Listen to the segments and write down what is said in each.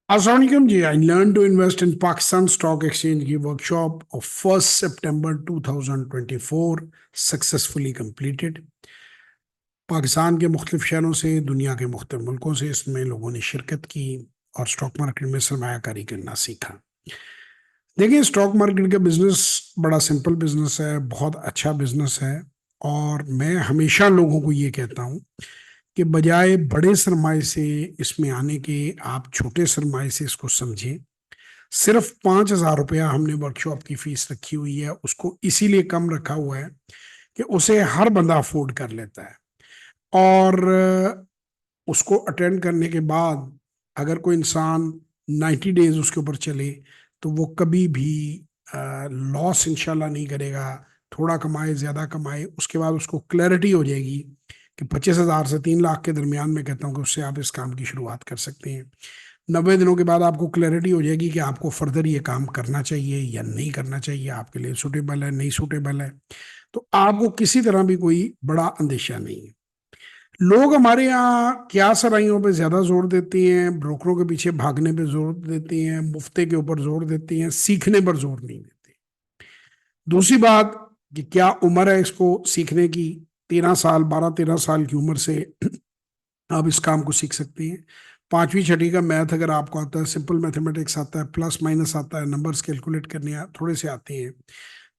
अस्सलाम वालेकुम जी। I learn to invest in Pakistan stock exchange की वर्कशॉप ऑफ 1 सितंबर 2024 सक्सेसफुली कंप्लीटेड। पाकिस्तान के मुख्तलिफ शहरों से, दुनिया के मुख्तलिफ मुल्कों से इसमें लोगों ने शिरकत की और स्टॉक मार्केट में सरमायाकारी करना सीखा। देखिए, स्टॉक मार्केट का बिजनेस बड़ा सिंपल बिजनेस है, बहुत अच्छा बिजनेस है। और मैं हमेशा लोगों को ये कहता हूँ कि बजाय बड़े सरमाए से इसमें आने के, आप छोटे सरमाए से इसको समझें। सिर्फ 5,000 रुपया हमने वर्कशॉप की फीस रखी हुई है। उसको इसीलिए कम रखा हुआ है कि उसे हर बंदा अफोर्ड कर लेता है। और उसको अटेंड करने के बाद अगर कोई इंसान 90 डेज उसके ऊपर चले तो वो कभी भी लॉस इंशाल्लाह नहीं करेगा। थोड़ा कमाए, ज़्यादा कमाए, उसके बाद उसको क्लैरिटी हो जाएगी कि 25,000 से 3 लाख के दरमियान में कहता हूँ कि उससे आप इस काम की शुरुआत कर सकते हैं। 90 दिनों के बाद आपको क्लैरिटी हो जाएगी कि आपको फर्दर ये काम करना चाहिए या नहीं करना चाहिए, आपके लिए सूटेबल है नहीं सूटेबल है। तो आपको किसी तरह भी कोई बड़ा अंदेशा नहीं है। लोग हमारे यहाँ क्या सराइयों पे ज्यादा जोर देते हैं, ब्रोकरों के पीछे भागने पे जोर देते हैं, मुफ्ते के ऊपर जोर देते हैं, सीखने पर जोर नहीं देते। दूसरी बात कि क्या उम्र है इसको सीखने की। 13 साल, 12-13 साल की उम्र से आप इस काम को सीख सकते हैं। पांचवी छठी का मैथ अगर आपको आता है, सिंपल मैथमेटिक्स आता है, प्लस माइनस आता है, नंबर्स कैलकुलेट करने थोड़े से आते हैं,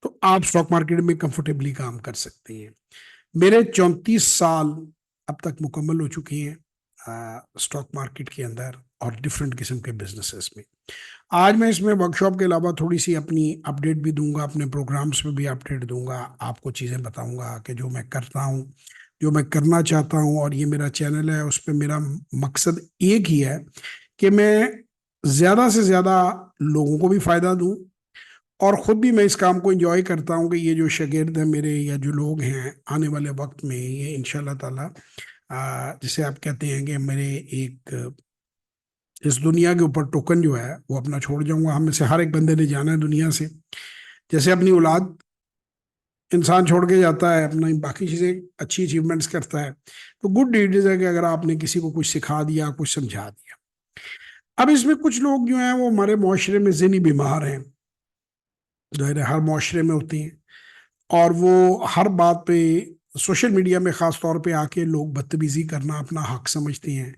तो आप स्टॉक मार्केट में कंफर्टेबली काम कर सकते हैं। मेरे 34 साल अब तक मुकम्मल हो चुके हैं स्टॉक मार्केट के अंदर और डिफरेंट किस्म के बिजनेसेस में। आज मैं इसमें वर्कशॉप के अलावा थोड़ी सी अपनी अपडेट भी दूंगा, अपने प्रोग्राम्स में भी अपडेट दूंगा, आपको चीज़ें बताऊंगा कि जो मैं करता हूँ, जो मैं करना चाहता हूँ। और ये मेरा चैनल है, उस पर मेरा मकसद एक ही है कि मैं ज़्यादा से ज़्यादा लोगों को भी फ़ायदा दूँ और ख़ुद भी मैं इस काम को एंजॉय करता हूँ कि ये जो शागिर्द हैं मेरे या जो लोग हैं, आने वाले वक्त में ये इंशाल्लाह ताला जिसे आप कहते हैं कि मेरे एक इस दुनिया के ऊपर टोकन जो है वो अपना छोड़ जाऊंगा। हम में से हर एक बंदे ने जाना है दुनिया से। जैसे अपनी औलाद इंसान छोड़ के जाता है, अपना बाकी चीज़ें अच्छी अचीवमेंट्स करता है, तो गुड डीड है कि अगर आपने किसी को कुछ सिखा दिया, कुछ समझा दिया। अब इसमें कुछ लोग जो हैं वो हमारे माशरे में ज़हनी बीमार हैं, ज़ाहिर है हर माशरे में होती हैं। और वो हर बात पे सोशल मीडिया में ख़ास तौर पे आके लोग बदतमीज़ी करना अपना हक समझते हैं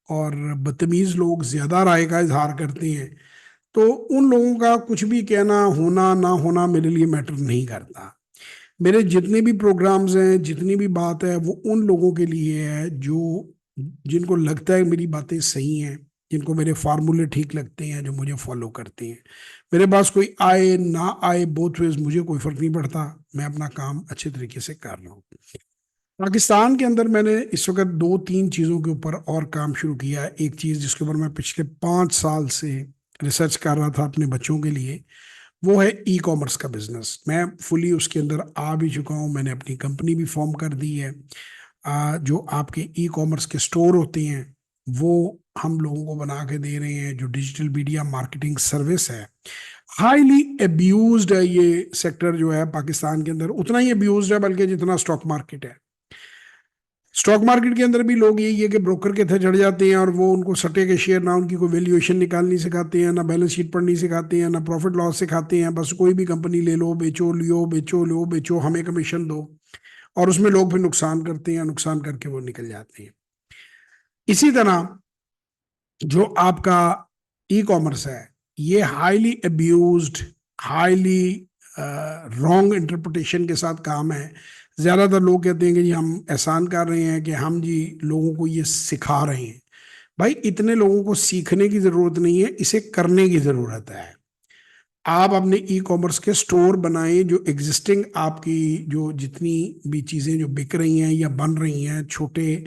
और बदतमीज़ लोग ज़्यादा राय का इजहार करते हैं। तो उन लोगों का कुछ भी कहना, होना ना होना मेरे लिए मैटर नहीं करता। मेरे जितने भी प्रोग्राम्स हैं, जितनी भी बात है, वो उन लोगों के लिए है जो जिनको लगता है मेरी बातें सही हैं, जिनको मेरे फार्मूले ठीक लगते हैं, जो मुझे फॉलो करते हैं। मेरे पास कोई आए ना आए, बोथ वेज मुझे कोई फर्क नहीं पड़ता। मैं अपना काम अच्छे तरीके से कर रहा हूँ। पाकिस्तान के अंदर मैंने इस वक्त दो तीन चीज़ों के ऊपर और काम शुरू किया है। एक चीज़ जिसके ऊपर मैं पिछले 5 साल से रिसर्च कर रहा था अपने बच्चों के लिए, वो है ई कॉमर्स का बिजनेस। मैं फुली उसके अंदर आ भी चुका हूँ, मैंने अपनी कंपनी भी फॉर्म कर दी है। जो आपके ई कॉमर्स के स्टोर होते हैं वो हम लोगों को बना के दे रहे हैं। जो डिजिटल मीडिया मार्केटिंग सर्विस है, हाईली एब्यूज्ड है ये सेक्टर जो है पाकिस्तान के अंदर, उतना ही एब्यूज्ड है बल्कि जितना स्टॉक मार्केट है। स्टॉक मार्केट के अंदर भी लोग यही है कि ब्रोकर के थे चढ़ जाते हैं और वो उनको सटे के शेयर, ना उनकी कोई वैल्यूएशन निकालनी सिखाते हैं, ना बैलेंस शीट पढ़नी सिखाते हैं, ना प्रॉफिट लॉस सिखाते हैं। बस कोई भी कंपनी ले लो, बेचो, लियो, बेचो, लो, बेचो, हमें कमीशन दो। और उसमें लोग फिर नुकसान करते हैं, नुकसान करके वो निकल जाते हैं। इसी तरह जो आपका ई कॉमर्स है, ये highly abused, highly wrong interpretation के साथ काम है। ज़्यादातर लोग कहते हैं कि जी हम एहसान कर रहे हैं, कि हम जी लोगों को ये सिखा रहे हैं। भाई, इतने लोगों को सीखने की ज़रूरत नहीं है, इसे करने की ज़रूरत है। आप अपने ई कॉमर्स के स्टोर बनाएं, जो एग्जिस्टिंग आपकी जो जितनी भी चीज़ें जो बिक रही हैं या बन रही हैं, छोटे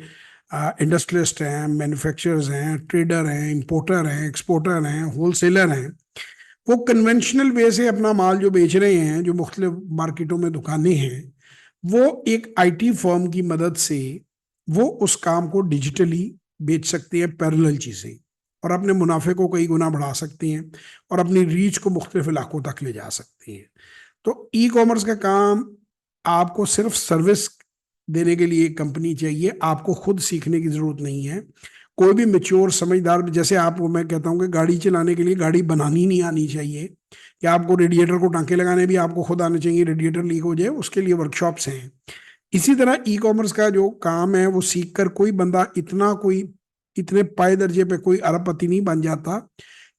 इंडस्ट्रियलिस्ट हैं, मैन्युफैक्चरर्स हैं, ट्रेडर हैं, इंपोर्टर हैं, एक्सपोर्टर हैं, होलसेलर हैं, वो कन्वेंशनल वे से अपना माल जो बेच रहे हैं, जो मुख्तलिफ मार्केटों में दुकानें हैं, वो एक आईटी फर्म की मदद से वो उस काम को डिजिटली बेच सकते हैं, पैरेलल चीज़ें, और अपने मुनाफे को कई गुना बढ़ा सकते हैं और अपनी रीच को मुख्तलिफ इलाकों तक ले जा सकते हैं। तो ई कॉमर्स का काम, आपको सिर्फ सर्विस देने के लिए एक कंपनी चाहिए, आपको खुद सीखने की ज़रूरत नहीं है। कोई भी मेच्योर समझदार, जैसे आपको मैं कहता हूँ कि गाड़ी चलाने के लिए गाड़ी बनानी नहीं आनी चाहिए, कि आपको रेडिएटर को टांके लगाने भी आपको खुद आने चाहिए, रेडिएटर लीक हो जाए उसके लिए वर्कशॉप्स हैं। इसी तरह ई कॉमर्स का जो काम है वो सीख कर कोई बंदा इतने पाए दर्जे पे कोई अरबपति नहीं बन जाता।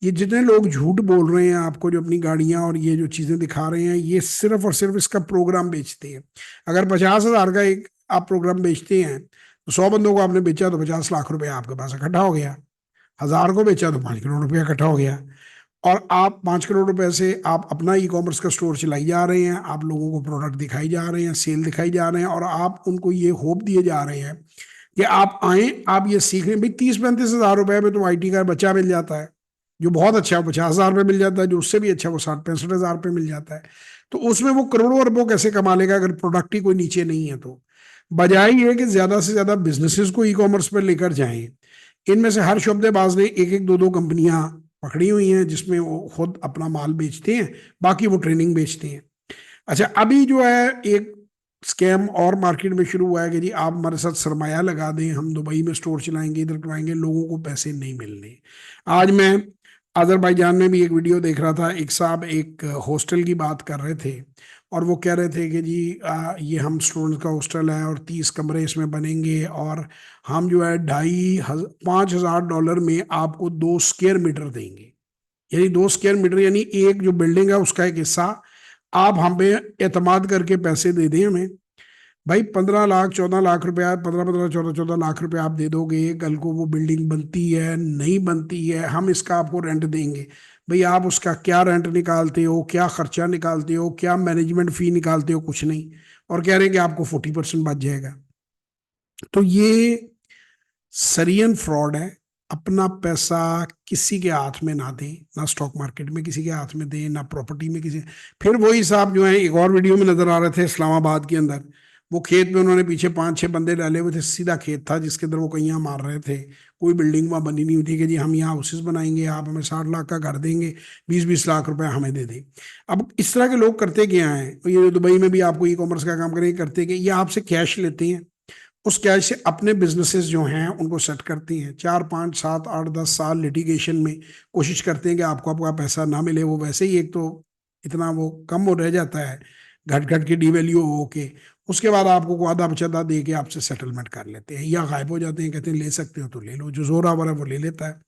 ये जितने लोग झूठ बोल रहे हैं आपको, जो अपनी गाड़ियां और ये जो चीजें दिखा रहे हैं, ये सिर्फ और सिर्फ इसका प्रोग्राम बेचते हैं। अगर 50,000 का एक आप प्रोग्राम बेचते हैं तो 100 बंदों को आपने बेचा तो 50 लाख रुपए आपके पास इकट्ठा हो गया। 1000 को बेचा तो 5 करोड़ रुपया इकट्ठा हो गया। और आप 5 करोड़ रुपए से आप अपना ई कॉमर्स का स्टोर चलाई जा रहे हैं, आप लोगों को प्रोडक्ट दिखाई जा रहे हैं, सेल दिखाई जा रहे हैं, और आप उनको ये होप दिए जा रहे हैं कि आप आए, आप ये सीख रहे हैं। भाई 30-35 हज़ार रुपए में तो IT का बच्चा मिल जाता है, जो बहुत अच्छा है 50,000 रुपये मिल जाता है, जो उससे भी अच्छा वो 60-65 हज़ार रुपये मिल जाता है। तो उसमें वो करोड़ों अरबों कैसे कमा लेगा अगर प्रोडक्ट ही कोई नीचे नहीं है? तो बजाय ये कि ज्यादा से ज्यादा बिजनेसेस को ई कॉमर्स पर लेकर जाएं। इनमें से हर शोबदेबाज ने एक एक दो दो कंपनियां पकड़ी हुई हैं जिसमें वो खुद अपना माल बेचते हैं, बाकी वो ट्रेनिंग बेचते हैं। अच्छा, अभी जो है एक स्कैम और मार्केट में शुरू हुआ है कि जी आप हमारे साथ सरमाया लगा दें, हम दुबई में स्टोर चलाएंगे, इधर करवाएंगे, लोगों को पैसे नहीं मिलने। आज मैं अजरबैजान में भी एक वीडियो देख रहा था, एक साहब एक हॉस्टल की बात कर रहे थे, और वो कह रहे थे कि जी ये हम स्टूडेंट का हॉस्टल है और 30 कमरे इसमें बनेंगे, और हम जो है 5,000 में आपको 2 स्क्वायर मीटर देंगे। यानी 2 स्क्वायर मीटर यानी एक जो बिल्डिंग है उसका एक हिस्सा आप हम पे एतमाद करके पैसे दे दें हमें। भाई 15 लाख 14 लाख रुपया, 15-15 14-14 लाख रुपया आप दे दोगे, कल को वो बिल्डिंग बनती है नहीं बनती है, हम इसका आपको रेंट देंगे। भाई आप उसका क्या रेंट निकालते हो, क्या खर्चा निकालते हो, क्या मैनेजमेंट फी निकालते हो? कुछ नहीं। और कह रहे हैं कि आपको 40% बच जाएगा। तो ये सरियन फ्रॉड है। अपना पैसा किसी के हाथ में ना दें, ना स्टॉक मार्केट में किसी के हाथ में दें, ना प्रॉपर्टी में किसी। फिर वही साहब जो है एक और वीडियो में नजर आ रहे थे इस्लामाबाद के अंदर, वो खेत में उन्होंने पीछे 5-6 बंदे डाले हुए थे, सीधा खेत था जिसके अंदर वो कहीं मार रहे थे। कोई बिल्डिंग वहां बनी नहीं हुई थी कि जी हम यहाँ हाउसेस बनाएंगे, आप हमें 60 लाख का घर देंगे, 20-20 लाख रुपए हमें दे दें। अब इस तरह के लोग करते क्या हैं, तो ये दुबई में भी आपको ई कॉमर्स का काम करेंगे, करते कि ये आपसे कैश लेते हैं, उस कैश से अपने बिजनेसेस जो हैं उनको सेट करती हैं, 4-5-7-8-10 साल लिटिगेशन में कोशिश करते हैं कि आपको आपका पैसा ना मिले। वो वैसे ही एक तो इतना वो कम हो रह जाता है, घट घट के डिवैल्यू हो के, उसके बाद आपको को आधा पचदा दे के आपसे सेटलमेंट कर लेते हैं या गायब हो जाते हैं, कहते हैं ले सकते हो तो ले लो, जो जोरावर है वो ले लेता है।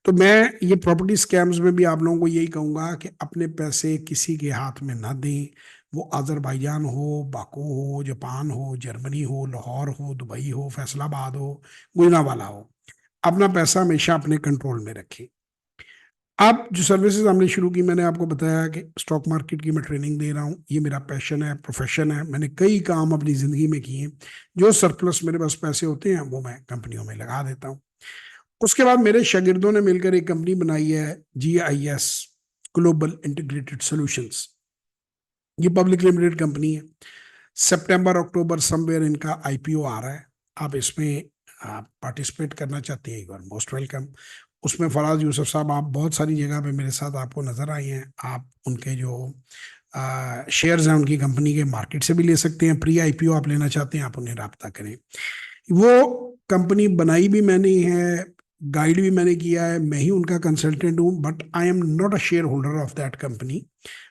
तो मैं ये प्रॉपर्टी स्कैम्स में भी आप लोगों को यही कहूंगा कि अपने पैसे किसी के हाथ में ना दें। वो अजरबैजान हो, बाकू हो, जापान हो, जर्मनी हो, लाहौर हो, दुबई हो, फैसलाबाद हो, गुजरांवाला हो, अपना पैसा हमेशा अपने कंट्रोल में रखें। अब जो सर्विसेज हमने शुरू की, मैंने आपको बताया कि स्टॉक मार्केट की मैं ट्रेनिंग दे रहा हूँ, ये मेरा पैशन है, प्रोफेशन है। मैंने कई काम अपनी ज़िंदगी में किए। जो सरप्लस मेरे पास पैसे होते हैं वो मैं कंपनियों में लगा देता हूँ। उसके बाद मेरे शागिर्दों ने मिलकर एक कंपनी बनाई है, GIS, ग्लोबल इंटीग्रेटेड सॉल्यूशंस। ये पब्लिक लिमिटेड कंपनी है। सितंबर अक्टूबर समवेयर इनका IPO आ रहा है। आप इसमें पार्टिसिपेट करना चाहते हैं, यू आर मोस्ट वेलकम। उसमें फराज यूसुफ साहब आप बहुत सारी जगह पे मेरे साथ आपको नजर आए हैं। आप उनके जो शेयर्स हैं उनकी कंपनी के मार्केट से भी ले सकते हैं। प्री IPO आप लेना चाहते हैं, आप उन्हें राब्ता करें। वो कंपनी बनाई भी मैंने ही है, गाइड भी मैंने किया है, मैं ही उनका कंसल्टेंट हूँ, but I am not a share holder of that company.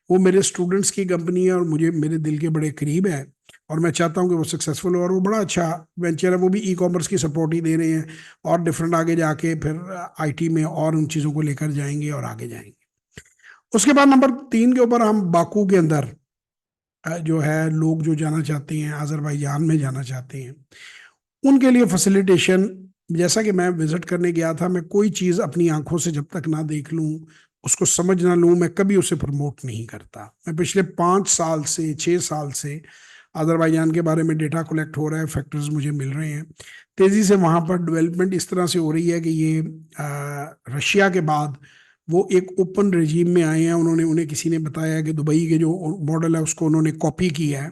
वो मेरे स्टूडेंट्स की कंपनी है और मुझे मेरे दिल के बड़े करीब है, और मैं चाहता हूँ कि वो सक्सेसफुल हो। और वो बड़ा अच्छा वेंचर है, वो भी ई कॉमर्स की सपोर्ट ही दे रहे हैं, और डिफरेंट आगे जाके फिर IT में और उन चीज़ों को लेकर जाएंगे और आगे जाएंगे। उसके बाद नंबर 3 के ऊपर हम बाकू के अंदर जो है लोग जो जाना चाहते हैं, अजरबैजान में जाना चाहते हैं, उनके लिए फैसिलिटेशन। जैसा कि मैं विजिट करने गया था, मैं कोई चीज़ अपनी आंखों से जब तक ना देख लूँ, उसको समझ ना लूँ, मैं कभी उसे प्रमोट नहीं करता। मैं पिछले 5 साल से 6 साल से अजरबैजान के बारे में डेटा कलेक्ट हो रहा है, फैक्टर्स मुझे मिल रहे हैं। तेज़ी से वहाँ पर डेवलपमेंट इस तरह से हो रही है कि ये रशिया के बाद वो एक ओपन रेजीम में आए हैं। उन्होंने उन्हें किसी ने बताया कि दुबई के जो मॉडल है उसको उन्होंने कॉपी किया है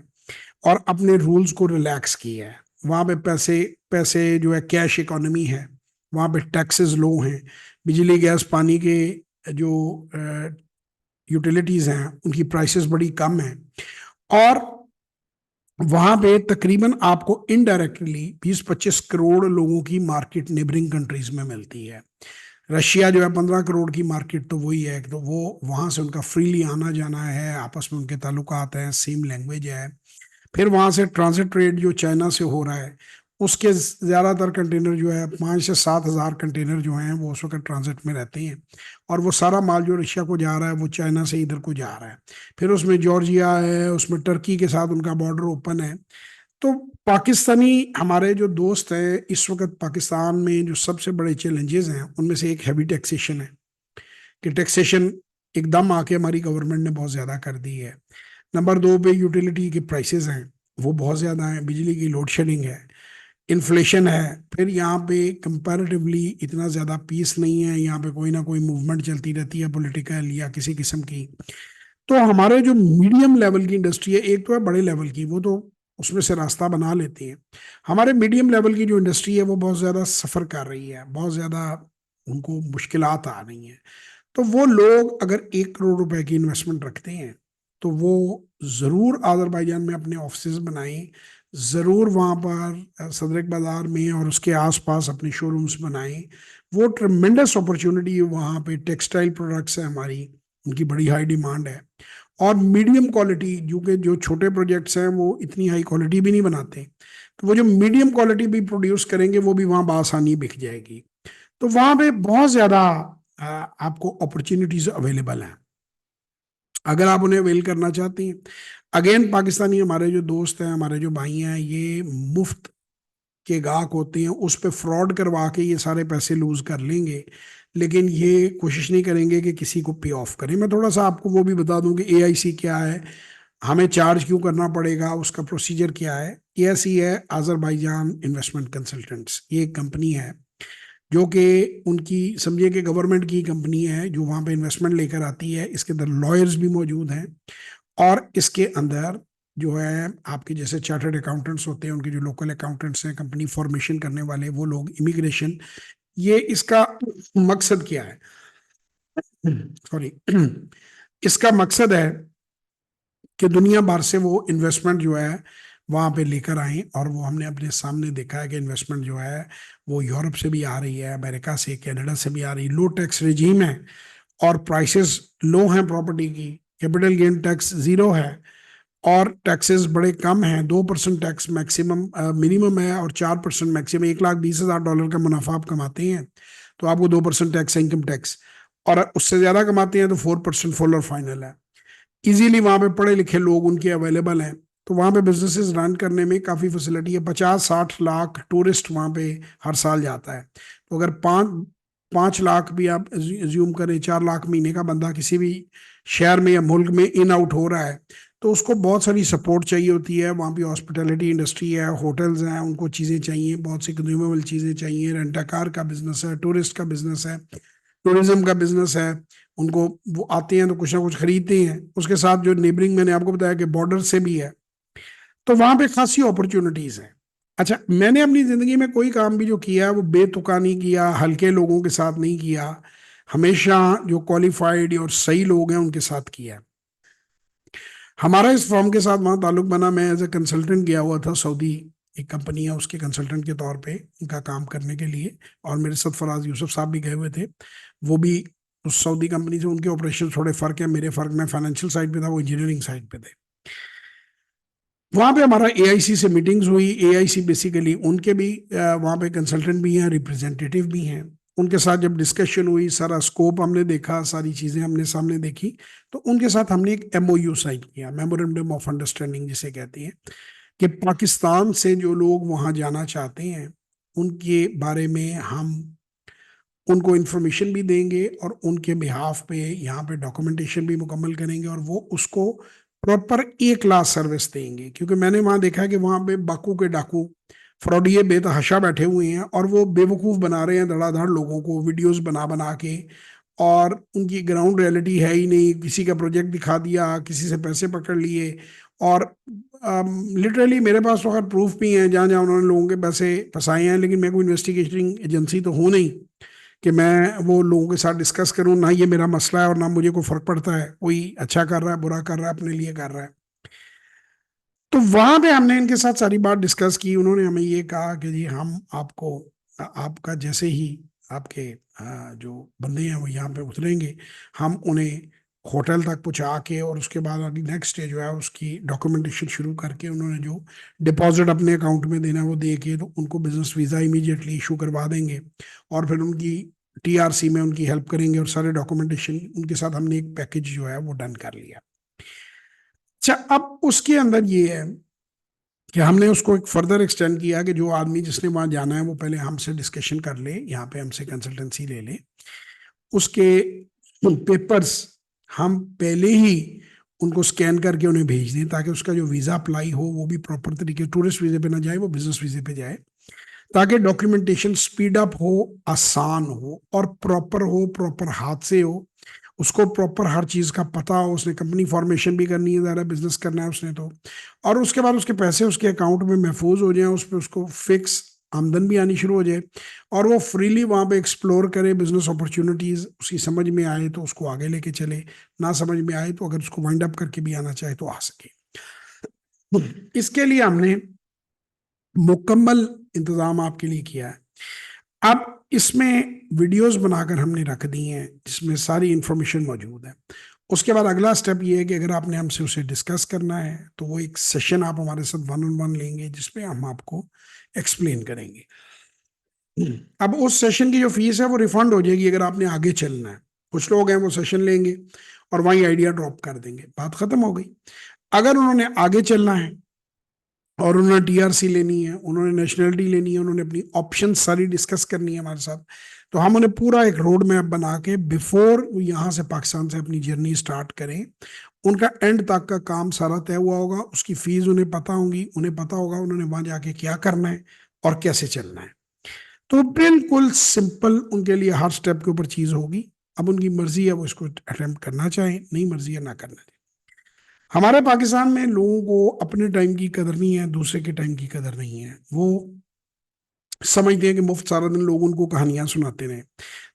और अपने रूल्स को रिलैक्स किया है। वहाँ पे पैसे पैसे जो है कैश इकोनॉमी है, वहाँ पे टैक्सेस लो हैं, बिजली गैस पानी के जो यूटिलिटीज़ हैं उनकी प्राइसेस बड़ी कम हैं, और वहां पे तकरीबन आपको इनडायरेक्टली 20-25 करोड़ लोगों की मार्केट नेबरिंग कंट्रीज में मिलती है। रशिया जो है 15 करोड़ की मार्केट, तो वही है, तो वो वहां से उनका फ्रीली आना जाना है, आपस में उनके ताल्लुकात हैं, सेम लैंग्वेज है। फिर वहां से ट्रांजिट ट्रेड जो चाइना से हो रहा है, उसके ज्यादातर कंटेनर जो है 5 से 7 हजार कंटेनर जो हैं वो उस वक्त ट्रांजिट में रहते हैं। और वो सारा माल जो रशिया को जा रहा है वो चाइना से इधर को जा रहा है। फिर उसमें जॉर्जिया है, उसमें टर्की के साथ उनका बॉर्डर ओपन है। तो पाकिस्तानी हमारे जो दोस्त हैं, इस वक्त पाकिस्तान में जो सबसे बड़े चैलेंजेस हैं उनमें से एक हैवी टैक्सेशन है, कि टैक्सेशन एकदम आके हमारी गवर्नमेंट ने बहुत ज़्यादा कर दी है। नंबर 2 पे यूटिलिटी के प्राइसेस हैं, वो बहुत ज़्यादा हैं, बिजली की लोड शेडिंग है, इन्फ्लेशन है। फिर यहाँ पे कंपैरेटिवली इतना ज़्यादा पीस नहीं है, यहाँ पे कोई ना कोई मूवमेंट चलती रहती है पॉलिटिकल या किसी किस्म की। तो हमारे जो मीडियम लेवल की इंडस्ट्री है, एक तो है बड़े लेवल की, वो तो उसमें से रास्ता बना लेते हैं। हमारे मीडियम लेवल की जो इंडस्ट्री है वो बहुत ज़्यादा सफ़र कर रही है, बहुत ज़्यादा उनको मुश्किलात आ रही हैं। तो वो लोग अगर 1 करोड़ रुपए की इन्वेस्टमेंट रखते हैं तो वो ज़रूर आज़रबाईजान में अपने ऑफिस बनाएं, ज़रूर वहाँ पर सदरक बाज़ार में और उसके आसपास अपने शोरूम्स बनाएं। वो ट्रमेंडस अपॉर्चुनिटी है वहाँ पे, टेक्सटाइल प्रोडक्ट्स है हमारी, उनकी बड़ी हाई डिमांड है। और मीडियम क्वालिटी, जो कि जो छोटे प्रोजेक्ट्स हैं वो इतनी हाई क्वालिटी भी नहीं बनाते, तो वो जो मीडियम क्वालिटी भी प्रोड्यूस करेंगे वो भी वहाँ बआसानी बिक जाएगी। तो वहाँ पे बहुत ज़्यादा आपको अपॉर्चुनिटीज अवेलेबल हैं, अगर आप उन्हें अवेल करना चाहते हैं। अगेन पाकिस्तानी हमारे जो दोस्त हैं, हमारे जो भाई हैं, ये मुफ्त के गाहक होते हैं, उस पे फ्रॉड करवा के ये सारे पैसे लूज कर लेंगे, लेकिन ये कोशिश नहीं करेंगे कि किसी को पे ऑफ करें। मैं थोड़ा सा आपको वो भी बता दूं कि एआईसी क्या है, हमें चार्ज क्यों करना पड़ेगा, उसका प्रोसीजर क्या है। एआईसी है आज़रबाईजान इन्वेस्टमेंट कंसल्टेंट्स, ये एक कंपनी है जो कि उनकी समझिए कि गवर्नमेंट की कंपनी है जो वहाँ पे इन्वेस्टमेंट लेकर आती है। इसके अंदर लॉयर्स भी मौजूद हैं, और इसके अंदर जो है आपके जैसे चार्टर्ड अकाउंटेंट्स होते हैं, उनके जो लोकल अकाउंटेंट्स हैं, कंपनी फॉर्मेशन करने वाले वो लोग, इमिग्रेशन। ये इसका मकसद क्या है, सॉरी, इसका मकसद है कि दुनिया भर से वो इन्वेस्टमेंट जो है वहाँ पे लेकर आए। और वो हमने अपने सामने देखा है कि इन्वेस्टमेंट जो है वो यूरोप से भी आ रही है, अमेरिका से, कनाडा से भी आ रही है। लो टैक्स रेजीम है और प्राइसेस लो हैं प्रॉपर्टी की, कैपिटल गेन टैक्स जीरो है, और टैक्सेस बड़े कम हैं। 2% टैक्स मैक्सिमम मिनिमम है, और 4% मैक्सिमम। $1,20,000 का मुनाफा आप कमाते हैं तो आपको 2% टैक्स है, इनकम टैक्स। और उससे ज्यादा कमाते हैं तो 4% फुल और फाइनल है। इजीली वहाँ पे पढ़े लिखे लोग उनके अवेलेबल हैं, तो वहाँ पे बिजनेसेस रन करने में काफ़ी फैसिलिटी है। 50-60 लाख टूरिस्ट वहाँ पे हर साल जाता है। तो अगर 5 5 लाख भी आप एज्यूम करें, 4 लाख महीने का बंदा किसी भी शहर में या मुल्क में इन आउट हो रहा है, तो उसको बहुत सारी सपोर्ट चाहिए होती है। वहाँ पे हॉस्पिटैलिटी इंडस्ट्री है, होटल्स हैं, उनको चीज़ें चाहिए, बहुत सी कंज्यूमेबल चीज़ें चाहिए, रेंटा कार का बिजनेस है, टूरिस्ट का बिजनेस है, टूरिज्म का बिजनेस है। उनको वो आते हैं तो कुछ ना कुछ खरीदते हैं। उसके साथ जो नेबरिंग मैंने आपको बताया कि बॉर्डर से भी है, तो वहां पे खासी अपॉर्चुनिटीज है। अच्छा, मैंने अपनी जिंदगी में कोई काम भी जो किया है वो बेतुका नहीं किया, हल्के लोगों के साथ नहीं किया, हमेशा जो क्वालिफाइड और सही लोग हैं उनके साथ किया है। हमारा इस फॉर्म के साथ वहाँ ताल्लुक बना, मैं एज ए कंसल्टेंट गया हुआ था सऊदी, एक कंपनी है उसके कंसल्टेंट के तौर पे उनका काम करने के लिए। और मेरे साथ फराज यूसुफ साहब भी गए हुए थे, वो भी उस सऊदी कंपनी से। उनके ऑपरेशन थोड़े फर्क है, मेरे फर्क, मैं फाइनेंशियल साइड पे था, वो इंजीनियरिंग साइड पे थे। वहाँ पे हमारा एआईसी से मीटिंग्स हुई। एआईसी बेसिकली उनके भी वहाँ पे कंसल्टेंट भी हैं, रिप्रेजेंटेटिव भी हैं। उनके साथ जब डिस्कशन हुई, सारा स्कोप हमने देखा, सारी चीज़ें हमने सामने देखी, तो उनके साथ हमने एक एमओयू साइन किया, मेमोरेंडम ऑफ अंडरस्टैंडिंग जिसे कहते हैं, कि पाकिस्तान से जो लोग वहाँ जाना चाहते हैं उनके बारे में हम उनको इन्फॉर्मेशन भी देंगे, और उनके बिहाफ पे यहाँ पे डॉक्यूमेंटेशन भी मुकम्मल करेंगे, और वो उसको प्रॉपर ए क्लास सर्विस देंगे। क्योंकि मैंने वहाँ देखा है कि वहाँ पे बाकू के डाकू फ्रॉडिये बेतहाशा बैठे हुए हैं, और वो बेवकूफ़ बना रहे हैं धड़ाधड़ लोगों को, वीडियोस बना बना के। और उनकी ग्राउंड रियलिटी है ही नहीं, किसी का प्रोजेक्ट दिखा दिया, किसी से पैसे पकड़ लिए। और लिटरली मेरे पास तो खैर प्रूफ भी हैं जहाँ जहाँ उन्होंने लोगों के पैसे फंसाए हैं, लेकिन मैं कोई इन्वेस्टिगेटिंग एजेंसी तो हूँ नहीं कि मैं वो लोगों के साथ डिस्कस करूं। ना ये मेरा मसला है, और ना मुझे कोई फर्क पड़ता है, कोई अच्छा कर रहा है बुरा कर रहा है अपने लिए कर रहा है। तो वहां पे हमने इनके साथ सारी बात डिस्कस की। उन्होंने हमें ये कहा कि जी हम आपको आपका जैसे ही आपके जो बंदे हैं वो यहाँ पे उतरेंगे, हम उन्हें होटल तक पहुंचा के और उसके बाद अगली नेक्स्ट डे जो है उसकी डॉक्यूमेंटेशन शुरू करके उन्होंने जो डिपॉजिट अपने अकाउंट में देना है वो दे के तो उनको बिजनेस वीज़ा इमीडिएटली इशू करवा देंगे और फिर उनकी टीआरसी में उनकी हेल्प करेंगे और सारे डॉक्यूमेंटेशन उनके साथ हमने एक पैकेज जो है वो डन कर लिया। अच्छा, अब उसके अंदर ये है कि हमने उसको एक फर्दर एक्सटेंड किया कि जो आदमी जिसने वहां जाना है वो पहले हमसे डिस्कशन कर ले, यहाँ पे हमसे कंसल्टेंसी ले ले, उसके पेपर्स हम पहले ही उनको स्कैन करके उन्हें भेज दें ताकि उसका जो वीज़ा अप्लाई हो वो भी प्रॉपर तरीके, टूरिस्ट वीज़े पे ना जाए, वो बिजनेस वीज़े पे जाए, ताकि डॉक्यूमेंटेशन स्पीड अप हो, आसान हो और प्रॉपर हो, प्रॉपर हाथ से हो, उसको प्रॉपर हर चीज़ का पता हो। उसने कंपनी फॉर्मेशन भी करनी है, ज़्यादा बिजनेस करना है उसने तो, और उसके बाद उसके पैसे उसके अकाउंट में महफूज हो जाएं, उस पर उसको फिक्स आमदन भी आनी शुरू हो जाए और वो फ्रीली वहाँ पे एक्सप्लोर करे बिजनेस अपॉर्चुनिटीज़, उसकी समझ में आए तो उसको आगे लेके चले, ना समझ में आए तो अगर उसको वाइंड अप करके भी आना चाहे तो आ सके। इसके लिए हमने मुकम्मल इंतजाम आपके लिए किया है। अब इसमें वीडियोस बनाकर हमने रख दी हैं जिसमें सारी इंफॉर्मेशन मौजूद है। उसके बाद अगला स्टेप ये है कि अगर आपने हमसे उसे डिस्कस करना है तो वो एक सेशन आप हमारे साथ वन ऑन वन लेंगे जिसमें हम आपको एक्सप्लेन करेंगे। अब उस सेशन की जो फीस है वो रिफंड हो जाएगी अगर आपने आगे चलना है। कुछ लोग हैं वो सेशन लेंगे और वहीं आइडिया ड्रॉप कर देंगे, बात खत्म हो गई। अगर उन्होंने आगे चलना है और उन्होंने टीआरसी लेनी है, उन्होंने नेशनलिटी लेनी है, उन्होंने अपनी ऑप्शन सारी डिस्कस करनी है हमारे साथ, तो हम उन्हें पूरा एक रोड मैप बना के बिफोर वो यहाँ से पाकिस्तान से अपनी जर्नी स्टार्ट करें, उनका एंड तक का काम सारा तय हुआ होगा, उसकी फीस उन्हें पता होगी, उन्हें पता होगा उन्होंने वहां जाके क्या करना है और कैसे चलना है। तो बिल्कुल सिंपल उनके लिए हर स्टेप के ऊपर चीज होगी। अब उनकी मर्जी है वो इसको अटेम्प्ट करना चाहे, नहीं मर्जी है ना करना चाहे। हमारे पाकिस्तान में लोगों को अपने टाइम की कदर नहीं है, दूसरे के टाइम की कदर नहीं है। वो समझते हैं कि मुफ्त सारा दिन लोग उनको कहानियां सुनाते रहे।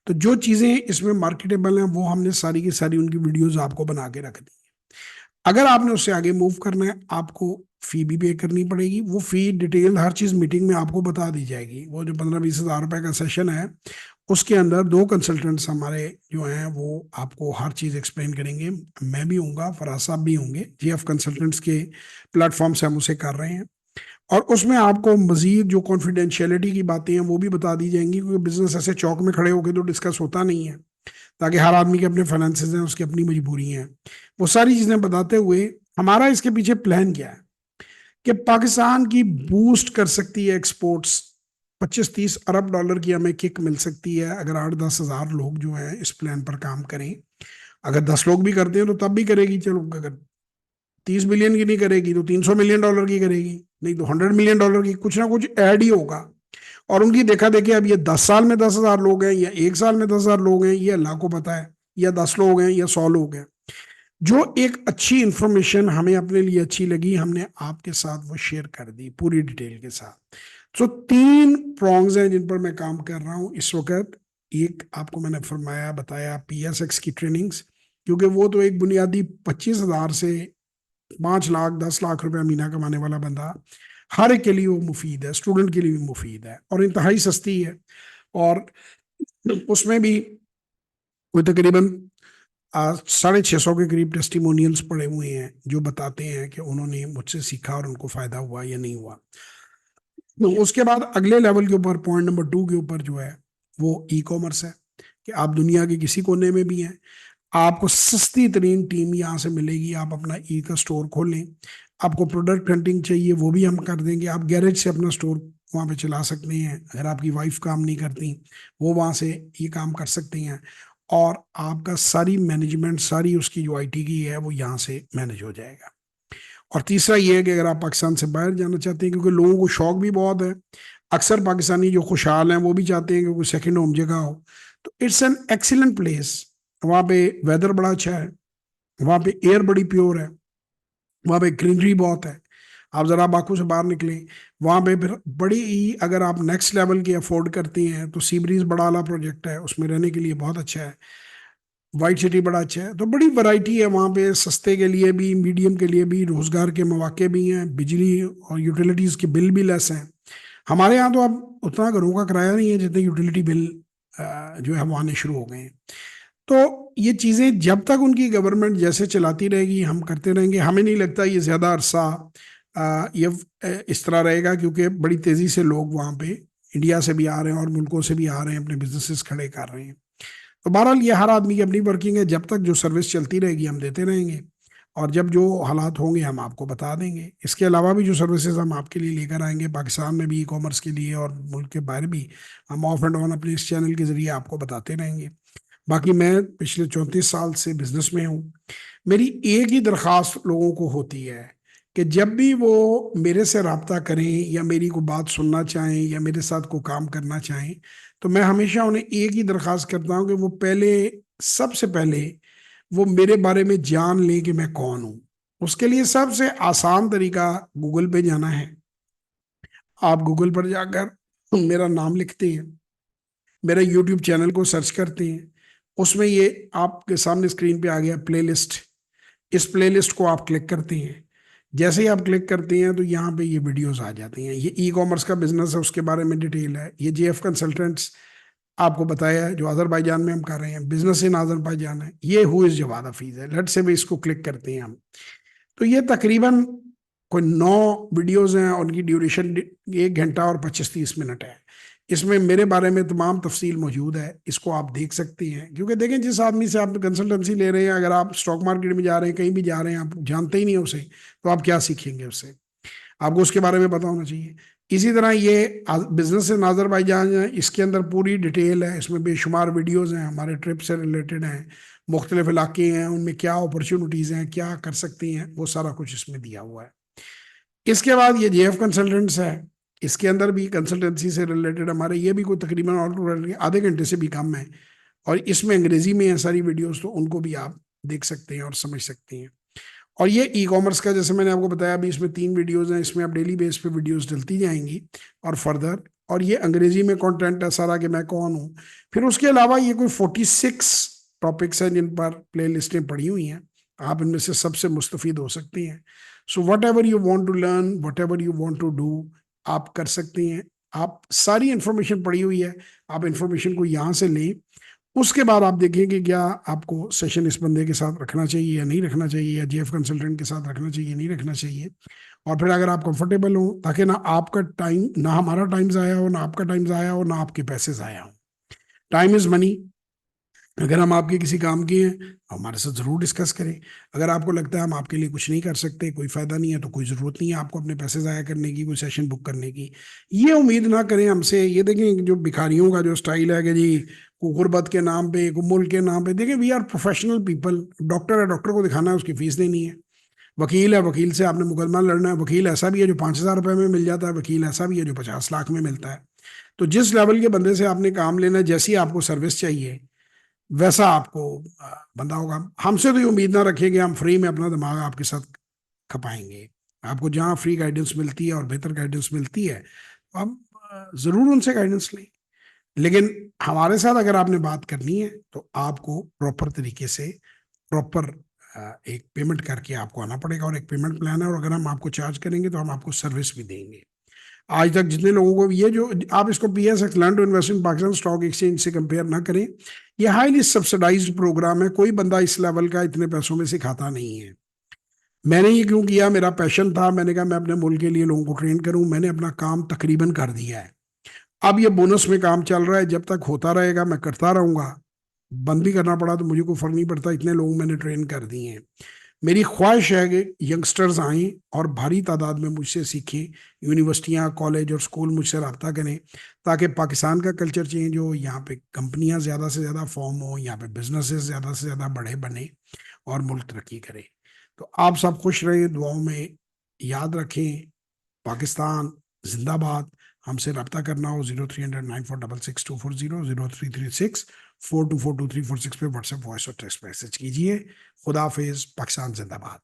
तो जो चीजें इसमें मार्केटेबल हैं वो हमने सारी की सारी उनकी वीडियोस आपको बना के रख दी। अगर आपने उससे आगे मूव करना है आपको फी भी पे करनी पड़ेगी। वो फी डिटेल हर चीज मीटिंग में आपको बता दी जाएगी। वो जो 15-20 हज़ार रुपए का सेशन है उसके अंदर 2 कंसल्टेंट्स हमारे जो हैं वो आपको हर चीज एक्सप्लेन करेंगे। मैं भी हूँगा, फराज साहब भी होंगे, जीएफ कंसल्टेंट्स के प्लेटफॉर्म से हम उसे कर रहे हैं। और उसमें आपको मजीद जो कॉन्फिडेंशियलिटी की बातें हैं वो भी बता दी जाएंगी, क्योंकि बिजनेस ऐसे चौक में खड़े होकर तो डिस्कस होता नहीं है, ताकि हर आदमी के अपने फाइनेंसेस हैं, उसकी अपनी मजबूरी हैं। वो सारी चीजें बताते हुए हमारा इसके पीछे प्लान क्या है कि पाकिस्तान की बूस्ट कर सकती है एक्सपोर्ट्स। 25-30 अरब डॉलर की हमें किक मिल सकती है अगर 8-10 हज़ार लोग जो है इस प्लान पर काम करें। अगर 10 लोग भी करते हैं तो तब भी करेगी, चलो अगर 30 बिलियन की नहीं करेगी तो 300 मिलियन डॉलर की करेगी, नहीं तो 100 मिलियन डॉलर की, कुछ ना कुछ ऐड ही होगा। और उनकी देखा देखी अब ये 10 साल में 10 हज़ार लोग हैं या 1 साल में 10 हज़ार लोग हैं ये अल्लाह को पता है, या 10 लोग हैं या 100 लोग हैं। जो एक अच्छी इंफॉर्मेशन हमें अपने लिए अच्छी लगी हमने आपके साथ वो शेयर कर दी पूरी डिटेल के साथ। तो 3 प्रॉन्ग्स हैं जिन पर मैं काम कर रहा हूँ इस वक्त। एक आपको मैंने फरमाया बताया PSX की ट्रेनिंग्स, क्योंकि वो तो एक बुनियादी 25 हज़ार से 5 लाख 10 लाख रुपया महीना कमाने वाला बंदा, हर एक के लिए वो मुफीद है, स्टूडेंट के लिए भी मुफीद है और इंतहाई सस्ती है। और उसमें भी कोई तकरीबन 650 के करीब टेस्टिमोनियल्स पड़े हुए हैं जो बताते हैं कि उन्होंने मुझसे सीखा और उनको फायदा हुआ या नहीं हुआ। तो उसके बाद अगले लेवल के ऊपर पॉइंट नंबर 2 के ऊपर जो है वो ई-कॉमर्स है, कि आप दुनिया के किसी कोने में भी हैं, आपको सस्ती तरीन टीम यहाँ से मिलेगी, आप अपना ई का स्टोर खोलें। आपको प्रोडक्ट हंटिंग चाहिए वो भी हम कर देंगे, आप गैरेज से अपना स्टोर वहाँ पे चला सकते हैं। अगर आपकी वाइफ काम नहीं करती वो वहाँ से ये काम कर सकती हैं, और आपका सारी मैनेजमेंट सारी उसकी जो आईटी की है वो यहाँ से मैनेज हो जाएगा। और तीसरा ये है कि अगर आप पाकिस्तान से बाहर जाना चाहते हैं, क्योंकि लोगों को शौक भी बहुत है, अक्सर पाकिस्तानी जो खुशहाल हैं वो भी चाहते हैं कि कोई सेकेंड होम जगह हो, तो इट्स एन एक्सीलेंट प्लेस। वहाँ पे वेदर बड़ा अच्छा है, वहाँ पे एयर बड़ी प्योर है, वहाँ पे ग्रीनरी बहुत है। आप जरा बाकू से बाहर निकलें, वहाँ पे फिर बड़ी ही, अगर आप नेक्स्ट लेवल की अफोर्ड करते हैं तो सी ब्रीज बड़ा वाला प्रोजेक्ट है, उसमें रहने के लिए बहुत अच्छा है। वाइट सिटी बड़ा अच्छा है, तो बड़ी वैरायटी है वहाँ पे, सस्ते के लिए भी, मीडियम के लिए भी, रोजगार के मौके भी हैं, बिजली और यूटिलिटीज के बिल भी लेस हैं। हमारे यहाँ तो अब उतना घरों का किराया नहीं है जितने यूटिलिटी बिल जो है वो आने शुरू हो गए हैं। तो ये चीज़ें जब तक उनकी गवर्नमेंट जैसे चलाती रहेगी, हम करते रहेंगे, हमें नहीं लगता ये ज़्यादा अरसा ये इस तरह रहेगा, क्योंकि बड़ी तेज़ी से लोग वहाँ पे इंडिया से भी आ रहे हैं और मुल्कों से भी आ रहे हैं, अपने बिजनेसेस खड़े कर रहे हैं। तो बहरहाल ये हर आदमी की अपनी वर्किंग है, जब तक जो सर्विस चलती रहेगी हम देते रहेंगे, और जब जो हालात होंगे हम आपको बता देंगे। इसके अलावा भी जो सर्विसेज हम आपके लिए लेकर आएंगे पाकिस्तान में भी, ई कॉमर्स के लिए और मुल्क के बाहर भी, हम ऑफ एंड ऑन अपने इस चैनल के जरिए आपको बताते रहेंगे। बाकी मैं पिछले 34 साल से बिजनेस में हूँ। मेरी एक ही दरख्वास्त लोगों को होती है कि जब भी वो मेरे से रब्ता करें या मेरी को बात सुनना चाहें या मेरे साथ को काम करना चाहें, तो मैं हमेशा उन्हें एक ही दरख्वास्त करता हूँ कि वो पहले, सबसे पहले वो मेरे बारे में जान लें कि मैं कौन हूँ। उसके लिए सबसे आसान तरीका गूगल पे जाना है। आप गूगल पर जाकर मेरा नाम लिखते हैं, मेरा यूट्यूब चैनल को सर्च करते हैं, उसमें ये आपके सामने स्क्रीन पे आ गया प्लेलिस्ट। इस प्लेलिस्ट को आप क्लिक करते हैं। जैसे ही आप क्लिक करते हैं तो यहाँ पे ये वीडियोस आ जाती हैं। ये ई कॉमर्स का बिजनेस है, उसके बारे में डिटेल है। ये जेएफ कंसल्टेंट्स आपको बताया है, जो अजरबैजान में हम कर रहे हैं, बिजनेस इन अजरबैजान है। ये हु इज जवाद हफीज है, लेट से भी इसको क्लिक करते हैं हम। तो ये तकरीबन कोई 9 वीडियोस हैं, उनकी ड्यूरेशन 1 घंटा और 25-30 मिनट है। इसमें मेरे बारे में तमाम तफसील मौजूद है, इसको आप देख सकते हैं। क्योंकि देखें, जिस आदमी से आप कंसल्टेंसी ले रहे हैं, अगर आप स्टॉक मार्केट में जा रहे हैं, कहीं भी जा रहे हैं, आप जानते ही नहीं उसे, तो आप क्या सीखेंगे उससे? आपको उसके बारे में पता होना चाहिए। इसी तरह ये बिजनेस इन अज़रबैजान है, इसके अंदर पूरी डिटेल है, इसमें बेशुमार वीडियोस हैं, हमारे ट्रिप से रिलेटेड हैं, मुख्तलिफ इलाके हैं, उनमें क्या अपॉर्चुनिटीज़ हैं, क्या कर सकती हैं, वो सारा कुछ इसमें दिया हुआ है। इसके बाद ये जेएफ कंसल्टेंट्स है, इसके अंदर भी कंसल्टेंसी से रिलेटेड हमारे ये भी कोई तकरीबन ऑल आधे घंटे से भी कम है, और इसमें अंग्रेजी में है सारी वीडियोस, तो उनको भी आप देख सकते हैं और समझ सकते हैं। और ये ई कॉमर्स का, जैसे मैंने आपको बताया, अभी इसमें 3 वीडियोस हैं, इसमें आप डेली बेस पे वीडियोस डलती जाएंगी और फर्दर। और ये अंग्रेजी में कंटेंट है सारा कि मैं कौन हूँ। फिर उसके अलावा ये कोई 46 टॉपिक्स हैं जिन पर प्ले लिस्टें पड़ी हुई हैं, आप इनमें से सबसे मुस्तफीद हो सकती हैं। So whatever you want to learn, whatever you want to do, आप कर सकती हैं। आप सारी इंफॉर्मेशन पड़ी हुई है, आप इंफॉर्मेशन को यहाँ से लें। उसके बाद आप देखें कि क्या आपको सेशन इस बंदे के साथ रखना चाहिए या नहीं रखना चाहिए, या जेएफ कंसल्टेंट के साथ रखना चाहिए नहीं रखना चाहिए। और फिर अगर आप कंफर्टेबल हो, ताकि ना आपका टाइम, ना हमारा टाइम ज़ाया हो, ना आपका टाइम ज़ाया हो, ना आपके पैसे ज़ाया हो। Time is money. अगर हम आपके किसी काम के हैं, हमारे साथ ज़रूर डिस्कस करें। अगर आपको लगता है हम आपके लिए कुछ नहीं कर सकते, कोई फ़ायदा नहीं है, तो कोई ज़रूरत नहीं है आपको अपने पैसे ज़ाया करने की, कोई सेशन बुक करने की। ये उम्मीद ना करें हमसे। ये देखें, जो भिखारियों का जो स्टाइल है कि जी को गुर्बत के नाम पे, को मुल्क के नाम पे, देखें we are professional people. Doctor है, डॉक्टर को दिखाना है, उसकी फीस देनी है। वकील है, वकील से आपने मुकदमा लड़ना है। वकील ऐसा भी है जो 5,000 रुपये में मिल जाता है, वकील ऐसा भी है जो 50 लाख में मिलता है। तो जिस लेवल के बंदे से आपने काम लेना है, जैसी आपको सर्विस चाहिए, वैसा आपको बंदा होगा। हमसे तो ये उम्मीद ना रखें कि हम फ्री में अपना दिमाग आपके साथ खपाएंगे। आपको जहाँ फ्री गाइडेंस मिलती है और बेहतर गाइडेंस मिलती है, तो आप ज़रूर उनसे गाइडेंस लें। लेकिन हमारे साथ अगर आपने बात करनी है, तो आपको प्रॉपर तरीके से, प्रॉपर एक पेमेंट करके आपको आना पड़ेगा, और एक पेमेंट प्लान है। और अगर हम आपको चार्ज करेंगे तो हम आपको सर्विस भी देंगे। आज तक जितने लोगों को ये जो, आप इसको PSX learn to invest in Pakistan stock exchange से कंपेयर ना करें। ये हाईली सब्सिडाइज्ड प्रोग्राम है, कोई बंदा इस लेवल का इतने पैसों में सिखाता नहीं है। मैंने ये क्यों किया, मेरा पैशन था, मैंने कहा मैं अपने मुल्क के लिए लोगों को ट्रेन करूं। मैंने अपना काम तकरीबन कर दिया है। अब ये बोनस में काम चल रहा है, जब तक होता रहेगा मैं करता रहूंगा। बंद भी करना पड़ा तो मुझे कोई फर्क नहीं पड़ता, इतने लोग मैंने ट्रेन कर दिए हैं। मेरी ख्वाहिश है कि यंगस्टर्स आएँ और भारी तादाद में मुझसे सीखें। यूनिवर्सिटियाँ, कॉलेज और स्कूल मुझसे रब्ता करें, ताकि पाकिस्तान का कल्चर चेंज हो, यहाँ पे कंपनियाँ ज़्यादा से ज़्यादा फॉर्म हो, यहाँ पे बिजनेसेस ज़्यादा से ज़्यादा बड़े बने और मुल्क तरक्की करे। तो आप सब खुश रहें, दुआओं में याद रखें। पाकिस्तान जिंदाबाद। हमसे रब्ता करना हो 0300946624, 0336424234 पे व्हाट्सएप वॉइस और टेक्स्ट मैसेज कीजिए। खुदा हाफिज। पाकिस्तान जिंदाबाद।